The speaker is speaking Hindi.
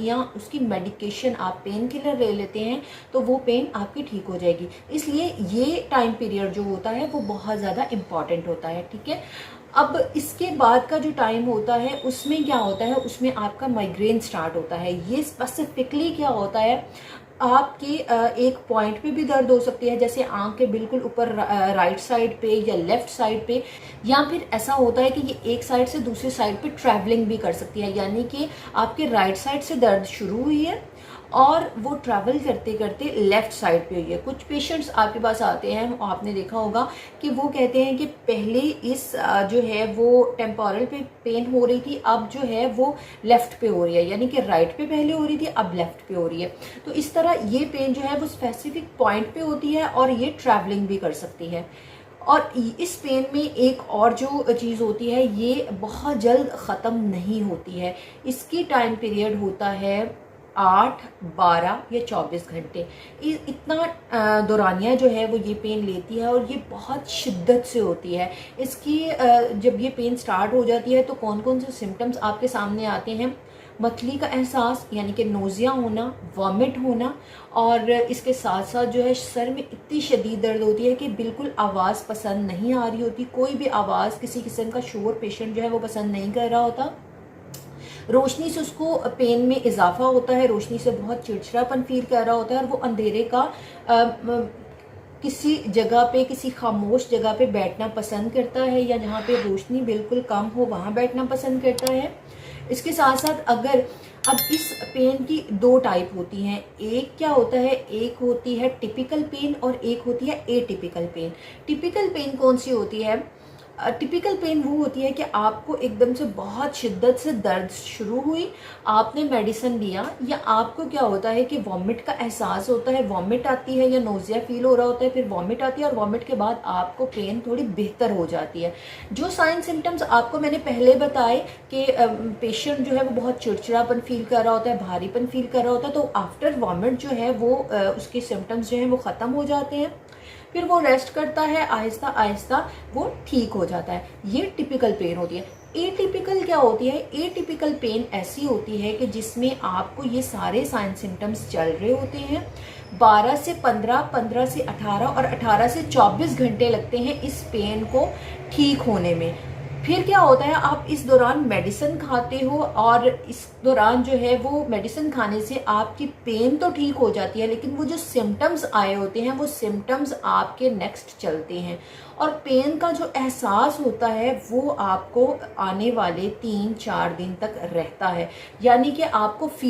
या उसकी मेडिकेशन आप पेन किलर ले लेते हैं तो वो पेन आपकी ठीक हो जाएगी। इसलिए ये टाइम पीरियड जो होता है वो बहुत ज़्यादा इम्पॉर्टेंट होता है, ठीक है। अब इसके बाद का जो टाइम होता है उसमें क्या होता है, उसमें आपका माइग्रेन स्टार्ट होता है। ये स्पेसिफिकली क्या होता है, आपके एक पॉइंट पे भी दर्द हो सकती है, जैसे आंख के बिल्कुल ऊपर राइट साइड पे या लेफ्ट साइड पे, या फिर ऐसा होता है कि ये एक साइड से दूसरी साइड पे ट्रैवलिंग भी कर सकती है, यानी कि आपके राइट साइड से दर्द शुरू हुई है और वो ट्रैवल करते करते लेफ्ट साइड पे हुई है। कुछ पेशेंट्स आपके पास आते हैं, आपने देखा होगा कि वो कहते हैं कि पहले इस जो है वो टेम्पोरल पे पेन हो रही थी, अब जो है वो लेफ्ट पे हो रही है, यानी कि राइट पे पहले हो रही थी अब लेफ्ट पे हो रही है। तो इस तरह ये पेन जो है वो स्पेसिफिक पॉइंट पे होती है और ये ट्रैवलिंग भी कर सकती है। और इस पेन में एक और जो चीज़ होती है, ये बहुत जल्द ख़त्म नहीं होती है। इसकी टाइम पीरियड होता है 8, 12 या 24 घंटे। इतना दौरानिया जो है वो ये पेन लेती है और ये बहुत शिद्दत से होती है। इसकी जब ये पेन स्टार्ट हो जाती है तो कौन कौन से सिम्टम्स आपके सामने आते हैं, मतली का एहसास यानी कि नोज़िया होना, वॉमिट होना, और इसके साथ साथ जो है सर में इतनी शदीद दर्द होती है कि बिल्कुल आवाज़ पसंद नहीं आ रही होती, कोई भी आवाज़, किसी किस्म का शोर पेशेंट जो है वो पसंद नहीं कर रहा होता। रोशनी से उसको पेन में इजाफा होता है, रोशनी से बहुत चिड़चिड़ापन फील कर रहा होता है और वो अंधेरे का किसी जगह पे, किसी खामोश जगह पे बैठना पसंद करता है, या जहाँ पे रोशनी बिल्कुल कम हो वहाँ बैठना पसंद करता है। इसके साथ साथ अगर अब इस पेन की 2 टाइप होती हैं। एक क्या होता है, एक होती है टिपिकल पेन और एक होती है एटिपिकल पेन। टिपिकल पेन कौन सी होती है, टिपिकल पेन वो होती है कि आपको एकदम से बहुत शिद्दत से दर्द शुरू हुई, आपने मेडिसिन लिया, या आपको क्या होता है कि वॉमिट का एहसास होता है, वॉमिट आती है या नोज़िया फील हो रहा होता है, फिर वॉमिट आती है और वॉमिट के बाद आपको पेन थोड़ी बेहतर हो जाती है। जो साइन सिम्टम्स आपको मैंने पहले बताए कि पेशेंट जो है वो बहुत चिड़चिड़ापन फील कर रहा होता है, भारीपन फील कर रहा होता है, तो आफ्टर वॉमिट जो है वो उसके सिम्टम्स जो हैं वो ख़त्म हो जाते हैं, फिर वो रेस्ट करता है, आहिस्ता आहिस्ता वो ठीक हो जाता है। ये टिपिकल पेन होती है। एटिपिकल क्या होती है, एटिपिकल पेन ऐसी होती है कि जिसमें आपको ये सारे साइन सिम्टम्स चल रहे होते हैं, 12 से 15, 15 से 18 और 18 से 24 घंटे लगते हैं इस पेन को ठीक होने में। फिर क्या होता है, आप इस दौरान मेडिसिन खाते हो और इस दौरान जो है वो मेडिसिन खाने से आपकी पेन तो ठीक हो जाती है, लेकिन वो जो सिम्टम्स आए होते हैं वो सिम्टम्स आपके नेक्स्ट चलते हैं, और पेन का जो एहसास होता है वो आपको आने वाले 3-4 दिन तक रहता है, यानी कि आपको फील